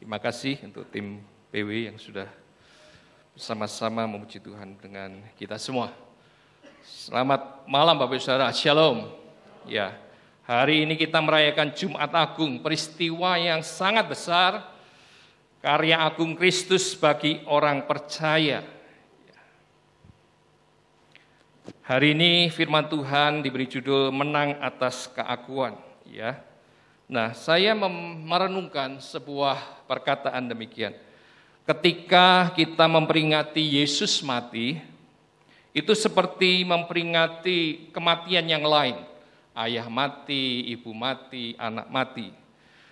Terima kasih untuk tim PW yang sudah bersama-sama memuji Tuhan dengan kita semua. Selamat malam Bapak Saudara, Shalom. Ya, hari ini kita merayakan Jumat Agung, peristiwa yang sangat besar, karya agung Kristus bagi orang percaya. Hari ini firman Tuhan diberi judul Menang Atas Keakuan. Ya. Nah, saya merenungkan sebuah perkataan demikian. Ketika kita memperingati Yesus mati, itu seperti memperingati kematian yang lain. Ayah mati, ibu mati, anak mati.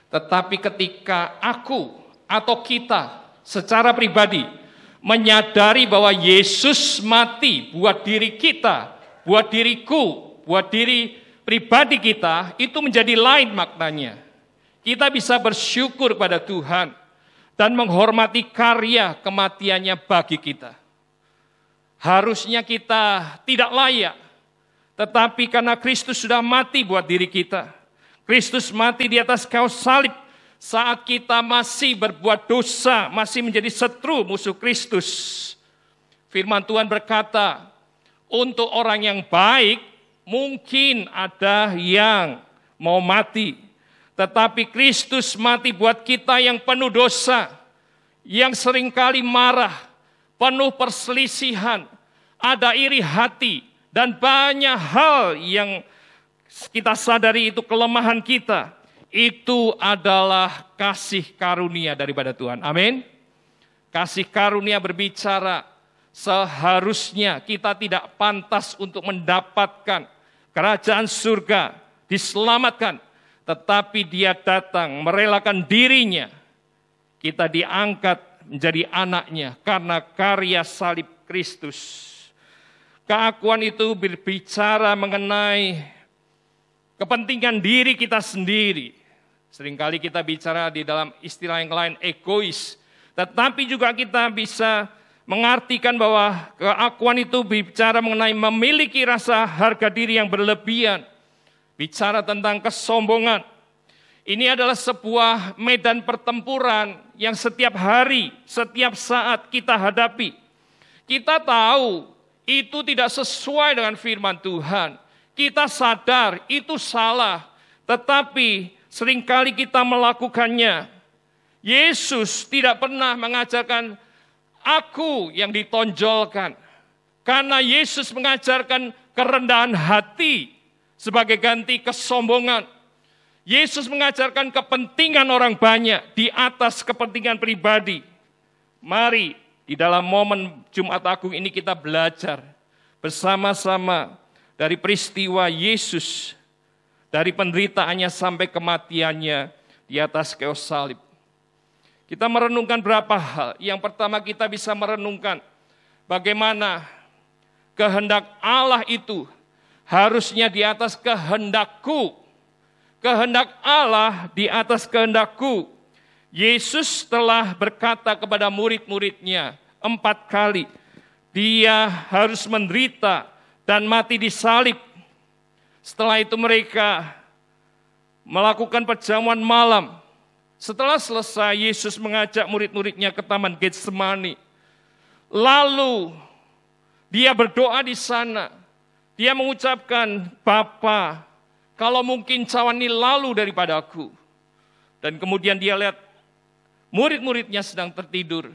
Tetapi ketika aku atau kita secara pribadi menyadari bahwa Yesus mati buat diri kita, buat diriku, buat diri pribadi kita, itu menjadi lain maknanya. Kita bisa bersyukur pada Tuhan dan menghormati karya kematiannya bagi kita. Harusnya kita tidak layak, tetapi karena Kristus sudah mati buat diri kita. Kristus mati di atas kayu salib saat kita masih berbuat dosa, masih menjadi setru musuh Kristus. Firman Tuhan berkata, untuk orang yang baik, mungkin ada yang mau mati, tetapi Kristus mati buat kita yang penuh dosa, yang seringkali marah, penuh perselisihan, ada iri hati, dan banyak hal yang kita sadari itu kelemahan kita. Itu adalah kasih karunia daripada Tuhan. Amin. Kasih karunia berbicara, seharusnya kita tidak pantas untuk mendapatkan kerajaan surga, diselamatkan, tetapi Dia datang merelakan dirinya. Kita diangkat menjadi anaknya karena karya salib Kristus. Keakuan itu berbicara mengenai kepentingan diri kita sendiri. Seringkali kita bicara di dalam istilah yang lain egois, tetapi juga kita bisa mengartikan bahwa keakuan itu bicara mengenai memiliki rasa harga diri yang berlebihan. Bicara tentang kesombongan. Ini adalah sebuah medan pertempuran yang setiap hari, setiap saat kita hadapi. Kita tahu itu tidak sesuai dengan firman Tuhan. Kita sadar itu salah, tetapi seringkali kita melakukannya. Yesus tidak pernah mengajarkan aku yang ditonjolkan. Karena Yesus mengajarkan kerendahan hati sebagai ganti kesombongan. Yesus mengajarkan kepentingan orang banyak di atas kepentingan pribadi. Mari di dalam momen Jumat Agung ini kita belajar bersama-sama dari peristiwa Yesus, dari penderitaannya sampai kematiannya di atas kayu salib. Kita merenungkan berapa hal. Yang pertama kita bisa merenungkan bagaimana kehendak Allah itu harusnya di atas kehendakku. Kehendak Allah di atas kehendakku. Yesus telah berkata kepada murid-muridnya 4 kali. Dia harus menderita dan mati di salib. Setelah itu mereka melakukan perjamuan malam. Setelah selesai, Yesus mengajak murid-muridnya ke Taman Getsemani. Lalu dia berdoa di sana. Dia mengucapkan, Bapa, kalau mungkin cawan ini lalu daripadaku. Dan kemudian dia lihat murid-muridnya sedang tertidur.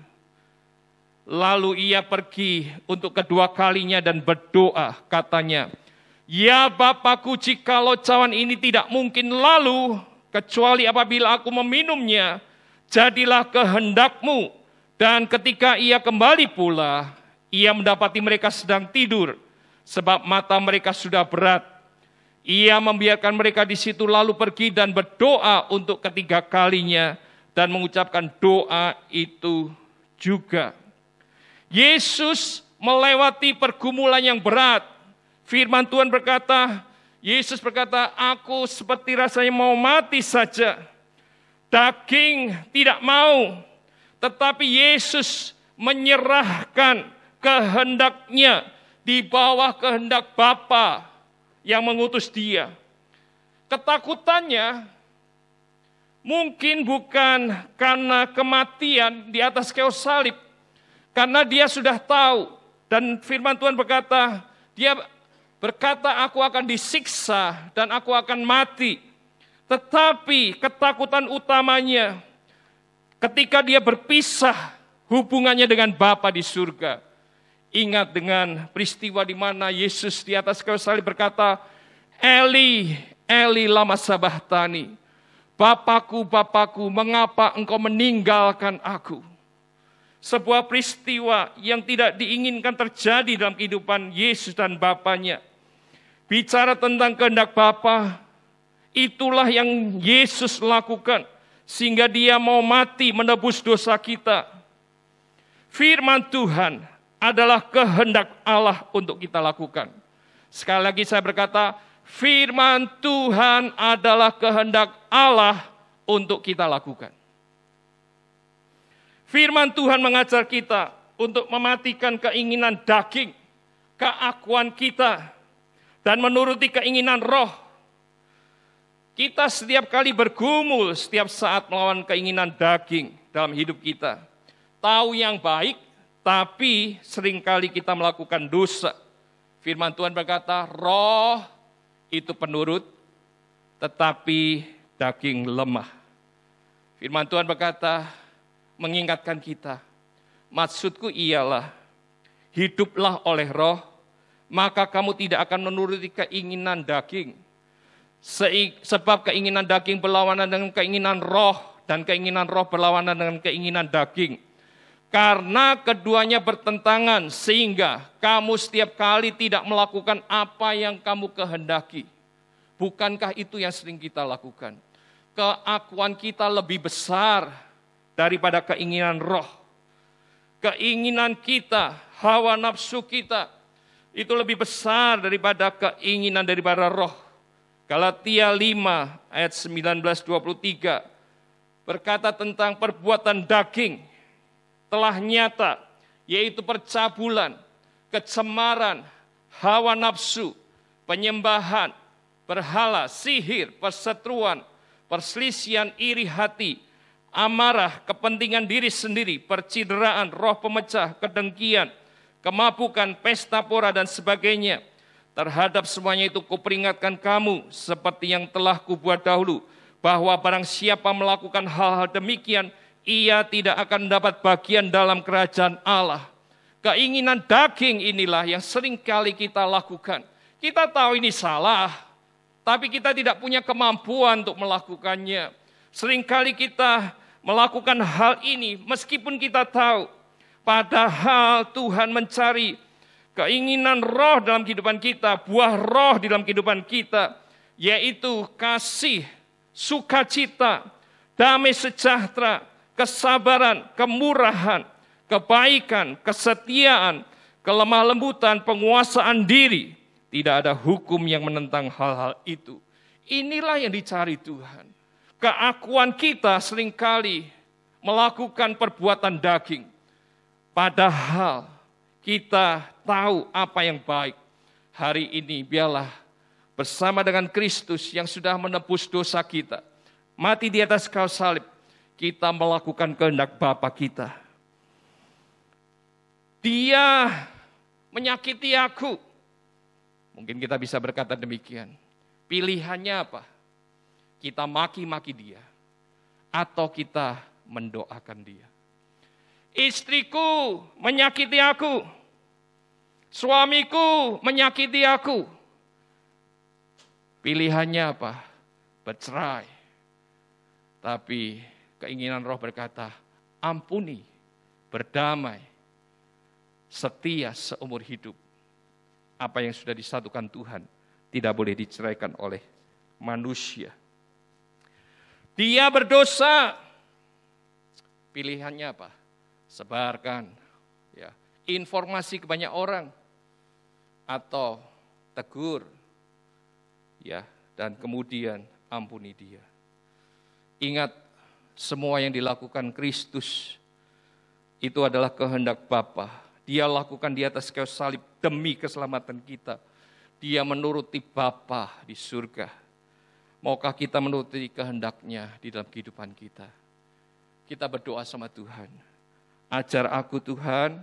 Lalu ia pergi untuk kedua kalinya dan berdoa, katanya, ya Bapakku, jikalau cawan ini tidak mungkin lalu, kecuali apabila aku meminumnya, jadilah kehendakmu. Dan ketika ia kembali pula, ia mendapati mereka sedang tidur, sebab mata mereka sudah berat. Ia membiarkan mereka di situ lalu pergi dan berdoa untuk ketiga kalinya, dan mengucapkan doa itu juga. Yesus melewati pergumulan yang berat. Firman Tuhan berkata, Yesus berkata, aku seperti rasanya mau mati saja. Daging tidak mau, tetapi Yesus menyerahkan kehendaknya di bawah kehendak Bapa yang mengutus dia. Ketakutannya Mungkin bukan karena kematian di atas kayu salib, karena dia sudah tahu, dan firman Tuhan berkata, dia berkata, aku akan disiksa dan aku akan mati. Tetapi ketakutan utamanya ketika dia berpisah hubungannya dengan Bapa di surga. Ingat dengan peristiwa di mana Yesus di atas kayu salib berkata, Eli, Eli lama sabachthani. Bapakku, Bapakku, mengapa engkau meninggalkan aku? Sebuah peristiwa yang tidak diinginkan terjadi dalam kehidupan Yesus dan Bapanya. Bicara tentang kehendak Bapa, itulah yang Yesus lakukan, sehingga dia mau mati menebus dosa kita. Firman Tuhan adalah kehendak Allah untuk kita lakukan. Sekali lagi saya berkata, firman Tuhan adalah kehendak Allah untuk kita lakukan. Firman Tuhan mengajar kita untuk mematikan keinginan daging, keakuan kita, dan menuruti keinginan roh. Kita setiap kali bergumul setiap saat melawan keinginan daging dalam hidup kita. Tahu yang baik, tapi seringkali kita melakukan dosa. Firman Tuhan berkata, roh itu penurut, tetapi daging lemah. Firman Tuhan berkata, mengingatkan kita, maksudku ialah, hiduplah oleh roh, maka kamu tidak akan menuruti keinginan daging. Sebab keinginan daging berlawanan dengan keinginan roh, dan keinginan roh berlawanan dengan keinginan daging. Karena keduanya bertentangan, sehingga kamu setiap kali tidak melakukan apa yang kamu kehendaki. Bukankah itu yang sering kita lakukan? Keakuan kita lebih besar daripada keinginan roh. Keinginan kita, hawa nafsu kita, itu lebih besar daripada keinginan daripada roh. Galatia 5 ayat 19-23 berkata tentang perbuatan daging telah nyata, yaitu percabulan, kecemaran, hawa nafsu, penyembahan, berhala, sihir, perseteruan, perselisihan, iri hati, amarah, kepentingan diri sendiri, percideraan, roh pemecah, kedengkian, kemabukan, pesta pora, dan sebagainya. Terhadap semuanya itu kuperingatkan kamu, seperti yang telah kubuat dahulu, bahwa barang siapa melakukan hal-hal demikian, ia tidak akan mendapat bagian dalam kerajaan Allah. Keinginan daging inilah yang sering kali kita lakukan. Kita tahu ini salah, tapi kita tidak punya kemampuan untuk melakukannya. Seringkali kita melakukan hal ini meskipun kita tahu, padahal Tuhan mencari keinginan roh dalam kehidupan kita, buah roh di dalam kehidupan kita, yaitu kasih, sukacita, damai sejahtera, kesabaran, kemurahan, kebaikan, kesetiaan, kelemah lembutan, penguasaan diri. Tidak ada hukum yang menentang hal-hal itu. Inilah yang dicari Tuhan. Keakuan kita seringkali melakukan perbuatan daging. Padahal kita tahu apa yang baik. Hari ini biarlah bersama dengan Kristus yang sudah menebus dosa kita, mati di atas kayu salib, kita melakukan kehendak Bapa kita. Dia menyakiti aku. Mungkin kita bisa berkata demikian. Pilihannya apa? Kita maki-maki dia, atau kita mendoakan dia. Istriku menyakiti aku, suamiku menyakiti aku. Pilihannya apa? Bercerai. Tapi keinginan roh berkata, ampuni, berdamai, setia seumur hidup. Apa yang sudah disatukan Tuhan tidak boleh diceraikan oleh manusia. Dia berdosa. Pilihannya apa? Sebarkan ya, informasi ke banyak orang atau tegur ya, dan kemudian ampuni dia. Ingat, semua yang dilakukan Kristus itu adalah kehendak Bapa. Dia lakukan di atas kayu salib demi keselamatan kita. Dia menuruti Bapa di surga. Maukah kita menuruti kehendak-Nya di dalam kehidupan kita? Kita berdoa sama Tuhan. Ajar aku Tuhan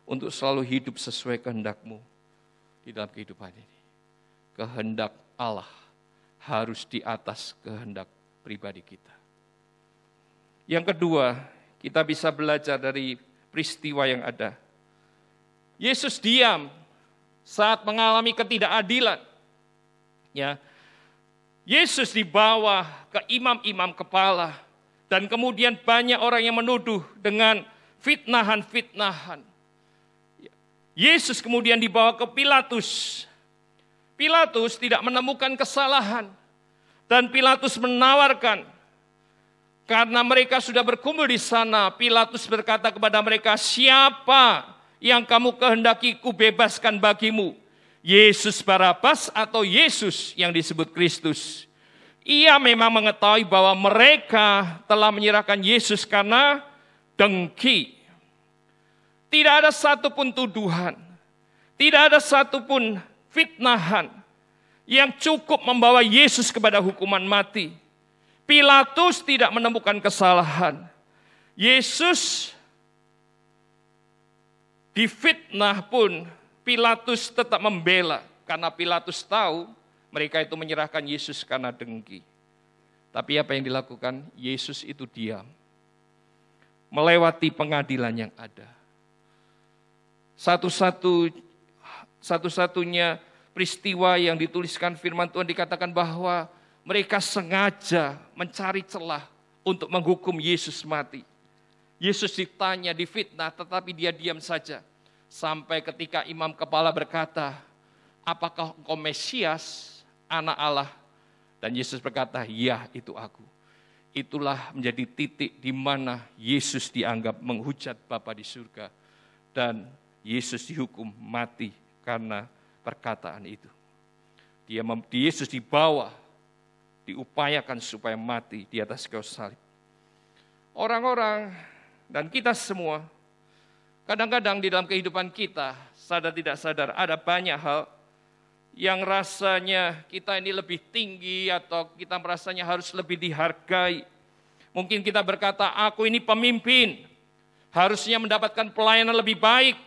untuk selalu hidup sesuai kehendak-Mu di dalam kehidupan ini. Kehendak Allah harus di atas kehendak pribadi kita. Yang kedua, kita bisa belajar dari peristiwa yang ada. Yesus diam saat mengalami ketidakadilan. Ya, Yesus dibawa ke imam-imam kepala dan kemudian banyak orang yang menuduh dengan fitnahan-fitnahan. Yesus kemudian dibawa ke Pilatus. Pilatus tidak menemukan kesalahan dan Pilatus menawarkan, karena mereka sudah berkumpul di sana, Pilatus berkata kepada mereka, siapa yang kamu kehendaki ku bebaskan bagimu? Yesus Barabas atau Yesus yang disebut Kristus? Ia memang mengetahui bahwa mereka telah menyerahkan Yesus karena dengki. Tidak ada satupun tuduhan, tidak ada satupun fitnahan yang cukup membawa Yesus kepada hukuman mati. Pilatus tidak menemukan kesalahan. Yesus difitnah pun Pilatus tetap membela, karena Pilatus tahu mereka itu menyerahkan Yesus karena dengki. Tapi apa yang dilakukan? Yesus itu diam, melewati pengadilan yang ada. Satu-satunya peristiwa yang dituliskan firman Tuhan dikatakan bahwa mereka sengaja mencari celah untuk menghukum Yesus mati. Yesus ditanya, difitnah, tetapi dia diam saja. Sampai ketika imam kepala berkata, apakah engkau Mesias, anak Allah? Dan Yesus berkata, ya, itu aku. Itulah menjadi titik di mana Yesus dianggap menghujat Bapa di surga. Dan Yesus dihukum mati karena perkataan itu. Yesus dibawa, diupayakan supaya mati di atas kayu salib. Orang-orang dan kita semua, kadang-kadang di dalam kehidupan kita, sadar tidak sadar, ada banyak hal yang rasanya kita ini lebih tinggi atau kita merasanya harus lebih dihargai. Mungkin kita berkata, aku ini pemimpin, harusnya mendapatkan pelayanan lebih baik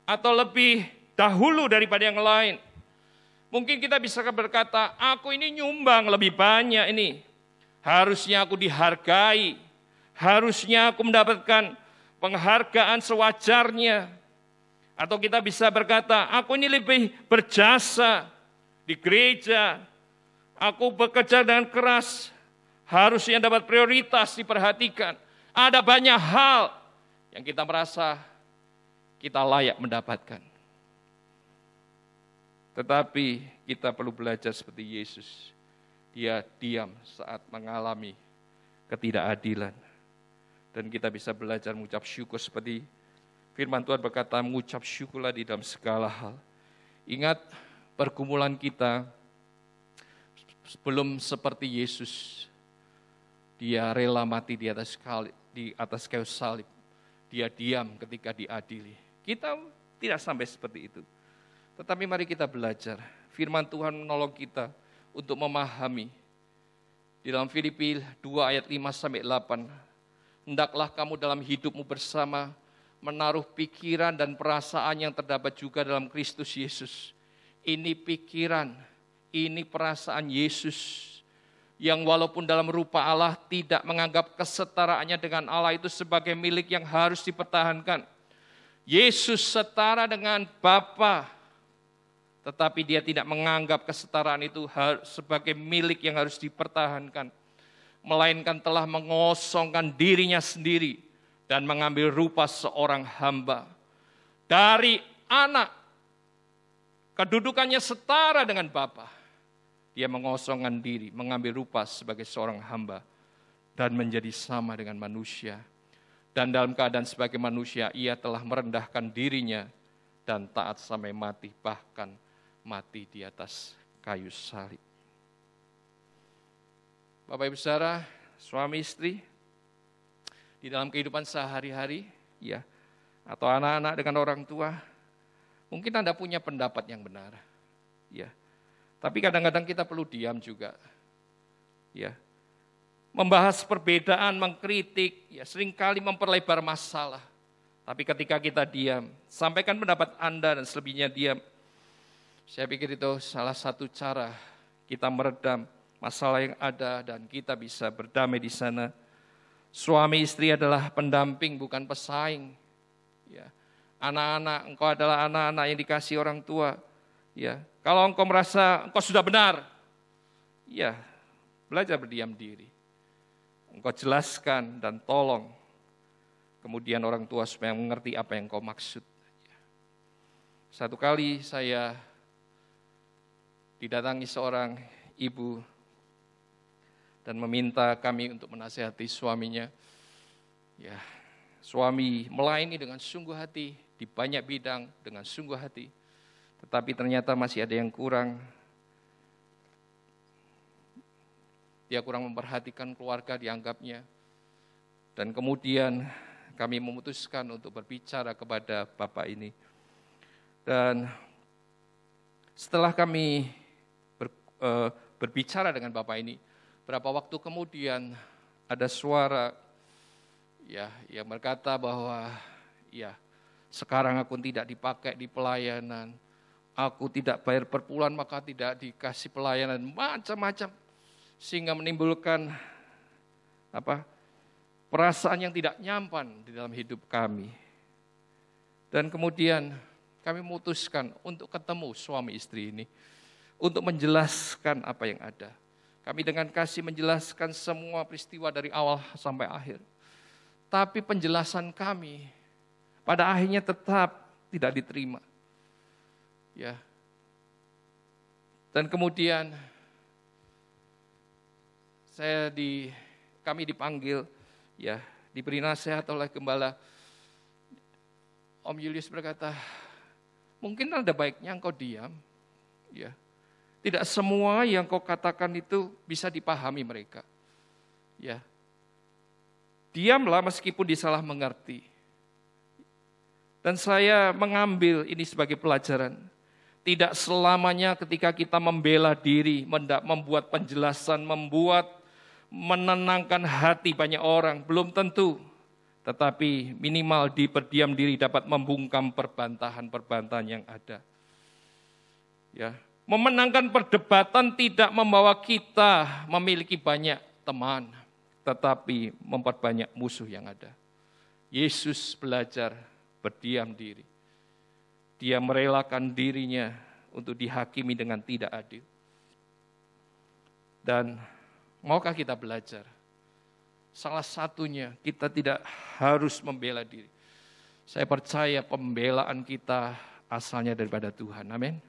atau lebih dahulu daripada yang lain. Mungkin kita bisa berkata, aku ini nyumbang lebih banyak ini, harusnya aku dihargai, harusnya aku mendapatkan penghargaan sewajarnya. Atau kita bisa berkata, aku ini lebih berjasa di gereja, aku bekerja dengan keras, harusnya dapat prioritas diperhatikan. Ada banyak hal yang kita merasa kita layak mendapatkan. Tetapi kita perlu belajar seperti Yesus. Dia diam saat mengalami ketidakadilan. Dan kita bisa belajar mengucap syukur seperti firman Tuhan berkata, mengucap syukurlah di dalam segala hal. Ingat pergumulan kita belum seperti Yesus. Dia rela mati di atas kayu salib. Dia diam ketika diadili. Kita tidak sampai seperti itu. Tetapi mari kita belajar. Firman Tuhan menolong kita untuk memahami. Di dalam Filipi 2 ayat 5-8. Hendaklah kamu dalam hidupmu bersama menaruh pikiran dan perasaan yang terdapat juga dalam Kristus Yesus. Ini pikiran, ini perasaan Yesus yang walaupun dalam rupa Allah tidak menganggap kesetaraannya dengan Allah itu sebagai milik yang harus dipertahankan. Yesus setara dengan Bapa, tetapi dia tidak menganggap kesetaraan itu sebagai milik yang harus dipertahankan, melainkan telah mengosongkan dirinya sendiri dan mengambil rupa seorang hamba. Dari anak, kedudukannya setara dengan Bapa, dia mengosongkan diri, mengambil rupa sebagai seorang hamba dan menjadi sama dengan manusia. Dan dalam keadaan sebagai manusia, ia telah merendahkan dirinya dan taat sampai mati, bahkan mati di atas kayu salib. Bapak Ibu Saudara, suami istri, di dalam kehidupan sehari-hari, ya, atau anak-anak dengan orang tua, mungkin Anda punya pendapat yang benar, ya. Tapi kadang-kadang kita perlu diam juga. ya, membahas perbedaan, mengkritik, ya, seringkali memperlebar masalah. Tapi ketika kita diam, sampaikan pendapat Anda dan selebihnya diam, saya pikir itu salah satu cara kita meredam masalah yang ada dan kita bisa berdamai di sana. Suami istri adalah pendamping, bukan pesaing. Ya. Anak-anak, engkau adalah anak-anak yang dikasih orang tua. Ya. Kalau engkau merasa engkau sudah benar, ya, belajar berdiam diri. Engkau jelaskan dan tolong. Kemudian orang tua supaya mengerti apa yang engkau maksud. Satu kali saya didatangi seorang ibu dan meminta kami untuk menasihati suaminya. Ya, suami melayani dengan sungguh hati di banyak bidang dengan sungguh hati. Tetapi ternyata masih ada yang kurang. Dia kurang memperhatikan keluarga dianggapnya. Dan kemudian kami memutuskan untuk berbicara kepada bapak ini. Dan setelah kami berbicara dengan bapak ini, berapa waktu kemudian ada suara ya yang berkata bahwa ya sekarang aku tidak dipakai di pelayanan, aku tidak bayar per bulan maka tidak dikasih pelayanan, macam-macam, sehingga menimbulkan perasaan yang tidak nyaman di dalam hidup kami. Dan kemudian kami memutuskan untuk ketemu suami istri ini, untuk menjelaskan apa yang ada. Kami dengan kasih menjelaskan semua peristiwa dari awal sampai akhir. Tapi penjelasan kami pada akhirnya tetap tidak diterima. Ya. Dan kemudian kami dipanggil, ya, diberi nasihat oleh gembala. Om Julius berkata, mungkin ada baiknya engkau diam. Ya. Tidak semua yang kau katakan itu bisa dipahami mereka. Ya. Diamlah meskipun disalah mengerti. Dan saya mengambil ini sebagai pelajaran. Tidak selamanya ketika kita membela diri, membuat penjelasan, menenangkan hati banyak orang, belum tentu. Tetapi minimal di berdiam diri dapat membungkam perbantahan-perbantahan yang ada. Ya. Memenangkan perdebatan tidak membawa kita memiliki banyak teman, tetapi memperbanyak musuh yang ada. Yesus belajar berdiam diri. Dia merelakan dirinya untuk dihakimi dengan tidak adil. Dan maukah kita belajar? Salah satunya kita tidak harus membela diri. Saya percaya pembelaan kita asalnya daripada Tuhan. Amin.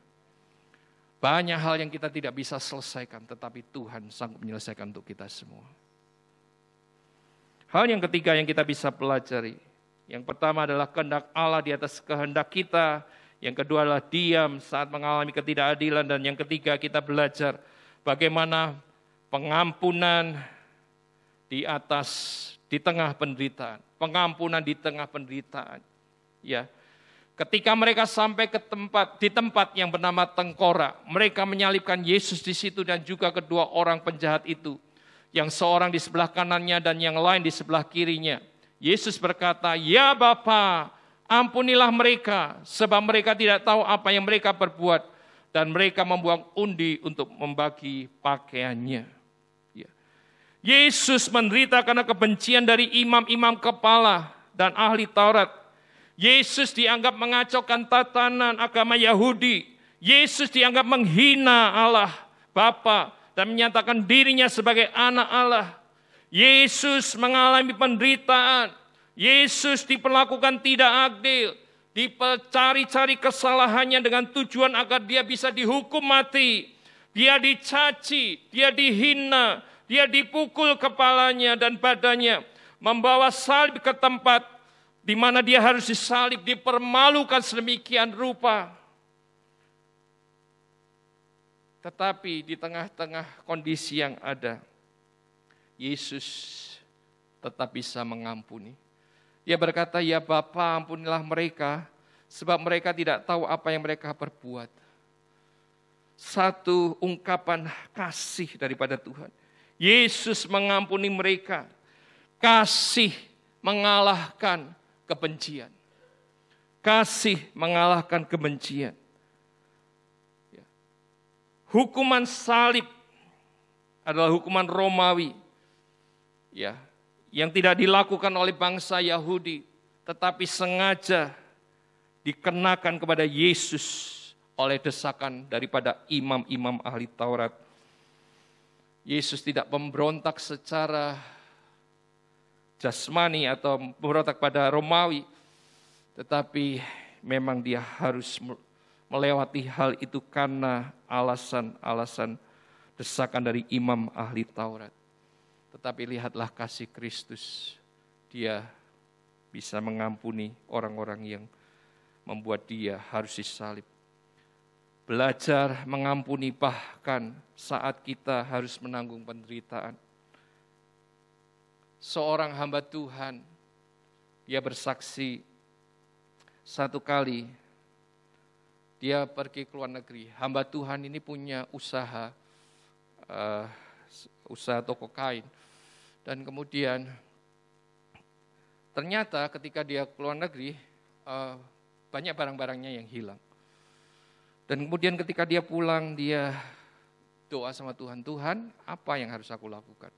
Banyak hal yang kita tidak bisa selesaikan, tetapi Tuhan sanggup menyelesaikan untuk kita semua. Hal yang ketiga yang kita bisa pelajari. Yang pertama adalah kehendak Allah di atas kehendak kita. Yang kedua adalah diam saat mengalami ketidakadilan. Dan yang ketiga kita belajar bagaimana pengampunan di tengah penderitaan. Pengampunan di tengah penderitaan. Ya. Ketika mereka sampai di tempat yang bernama Tengkorak, mereka menyalibkan Yesus di situ dan juga kedua orang penjahat itu, yang seorang di sebelah kanannya dan yang lain di sebelah kirinya. Yesus berkata, "Ya Bapa, ampunilah mereka, sebab mereka tidak tahu apa yang mereka perbuat." Dan mereka membuang undi untuk membagi pakaiannya. Ya. Yesus menderita karena kebencian dari imam-imam kepala dan ahli Taurat. Yesus dianggap mengacaukan tatanan agama Yahudi. Yesus dianggap menghina Allah Bapa dan menyatakan dirinya sebagai anak Allah. Yesus mengalami penderitaan. Yesus diperlakukan tidak adil. Dicari-cari kesalahannya dengan tujuan agar dia bisa dihukum mati. Dia dicaci, dia dihina, dia dipukul kepalanya dan badannya. Membawa salib ke tempat di mana dia harus disalib, dipermalukan sedemikian rupa. Tetapi di tengah-tengah kondisi yang ada, Yesus tetap bisa mengampuni. Dia berkata, "Ya Bapa, ampunilah mereka, sebab mereka tidak tahu apa yang mereka perbuat." Satu ungkapan kasih daripada Tuhan. Yesus mengampuni mereka. Kasih mengalahkan kebencian. Kasih mengalahkan kebencian. Hukuman salib adalah hukuman Romawi, ya, yang tidak dilakukan oleh bangsa Yahudi, tetapi sengaja dikenakan kepada Yesus oleh desakan daripada imam-imam ahli Taurat. Yesus tidak memberontak secara jasmani atau memberontak pada Romawi, tetapi memang dia harus melewati hal itu karena alasan-alasan desakan dari imam ahli Taurat. Tetapi lihatlah kasih Kristus, dia bisa mengampuni orang-orang yang membuat dia harus disalib. Belajar mengampuni bahkan saat kita harus menanggung penderitaan. Seorang hamba Tuhan, dia bersaksi satu kali dia pergi ke luar negeri. Hamba Tuhan ini punya usaha toko kain. Dan kemudian ternyata ketika dia ke luar negeri, banyak barang-barangnya yang hilang. Dan kemudian ketika dia pulang, dia doa sama Tuhan, Tuhan apa yang harus aku lakukan?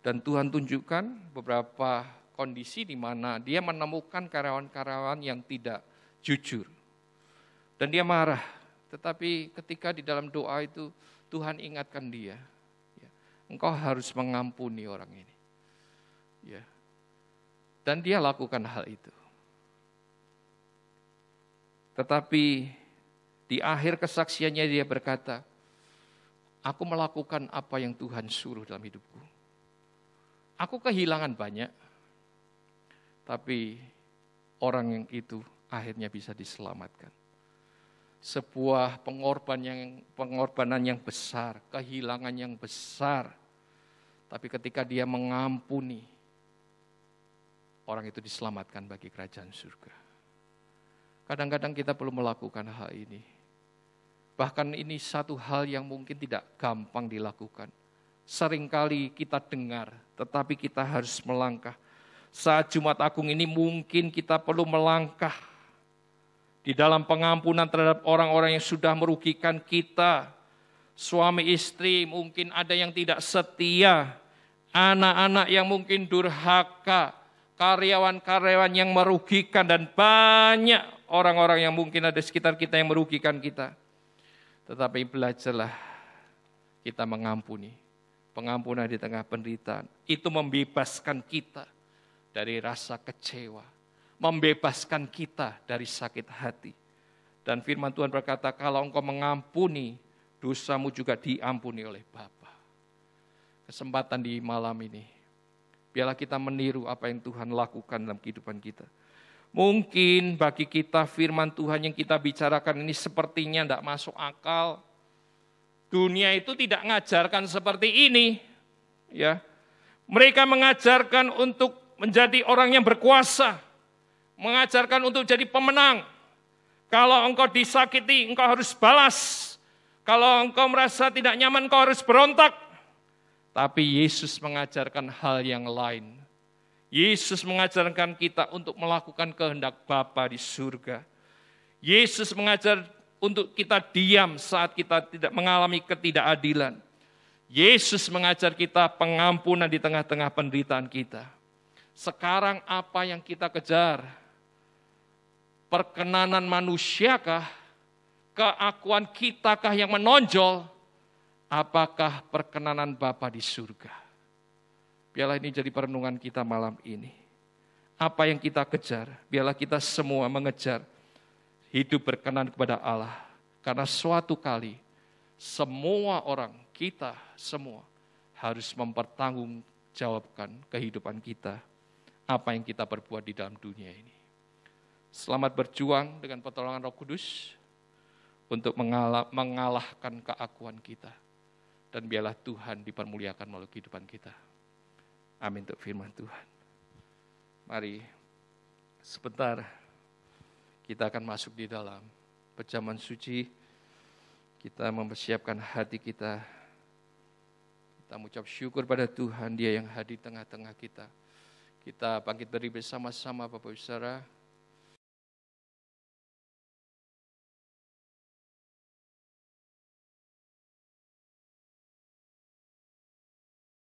Dan Tuhan tunjukkan beberapa kondisi di mana dia menemukan karyawan-karyawan yang tidak jujur. Dan dia marah, tetapi ketika di dalam doa itu Tuhan ingatkan dia, ya, engkau harus mengampuni orang ini. Ya. Dan dia lakukan hal itu. Tetapi di akhir kesaksiannya dia berkata, aku melakukan apa yang Tuhan suruh dalam hidupku. Aku kehilangan banyak, tapi orang yang itu akhirnya bisa diselamatkan. Sebuah pengorbanan yang besar, kehilangan yang besar. Tapi ketika dia mengampuni, orang itu diselamatkan bagi kerajaan surga. Kadang-kadang kita perlu melakukan hal ini. Bahkan ini satu hal yang mungkin tidak gampang dilakukan. Seringkali kita dengar, tetapi kita harus melangkah. Saat Jumat Agung ini mungkin kita perlu melangkah di dalam pengampunan terhadap orang-orang yang sudah merugikan kita. Suami istri mungkin ada yang tidak setia, anak-anak yang mungkin durhaka, karyawan-karyawan yang merugikan, dan banyak orang-orang yang mungkin ada di sekitar kita yang merugikan kita. Tetapi belajarlah kita mengampuni. Pengampunan di tengah penderitaan, itu membebaskan kita dari rasa kecewa, membebaskan kita dari sakit hati. Dan firman Tuhan berkata, kalau engkau mengampuni, dosamu juga diampuni oleh Bapa. Kesempatan di malam ini, biarlah kita meniru apa yang Tuhan lakukan dalam kehidupan kita. Mungkin bagi kita firman Tuhan yang kita bicarakan ini sepertinya tidak masuk akal. Dunia itu tidak mengajarkan seperti ini, ya. Mereka mengajarkan untuk menjadi orang yang berkuasa, mengajarkan untuk jadi pemenang. Kalau engkau disakiti, engkau harus balas. Kalau engkau merasa tidak nyaman, engkau harus berontak. Tapi Yesus mengajarkan hal yang lain. Yesus mengajarkan kita untuk melakukan kehendak Bapa di surga. Yesus mengajar untuk kita diam saat kita tidak mengalami ketidakadilan. Yesus mengajar kita pengampunan di tengah-tengah penderitaan kita. Sekarang apa yang kita kejar? Perkenanan manusiakah? Keakuan kitakah yang menonjol? Apakah perkenanan Bapa di surga? Biarlah ini jadi perenungan kita malam ini. Apa yang kita kejar? Biarlah kita semua mengejar hidup berkenan kepada Allah. Karena suatu kali semua orang, kita semua harus mempertanggungjawabkan kehidupan kita. Apa yang kita perbuat di dalam dunia ini. Selamat berjuang dengan pertolongan Roh Kudus untuk mengalahkan keakuan kita. Dan biarlah Tuhan dipermuliakan melalui kehidupan kita. Amin untuk firman Tuhan. Mari sebentar kita akan masuk di dalam perjamuan suci. Kita mempersiapkan hati kita. Kita Kita mengucap syukur pada Tuhan, Dia yang hadir di tengah-tengah kita. Kita bangkit berdiri bersama-sama Bapak Ibu Saudara.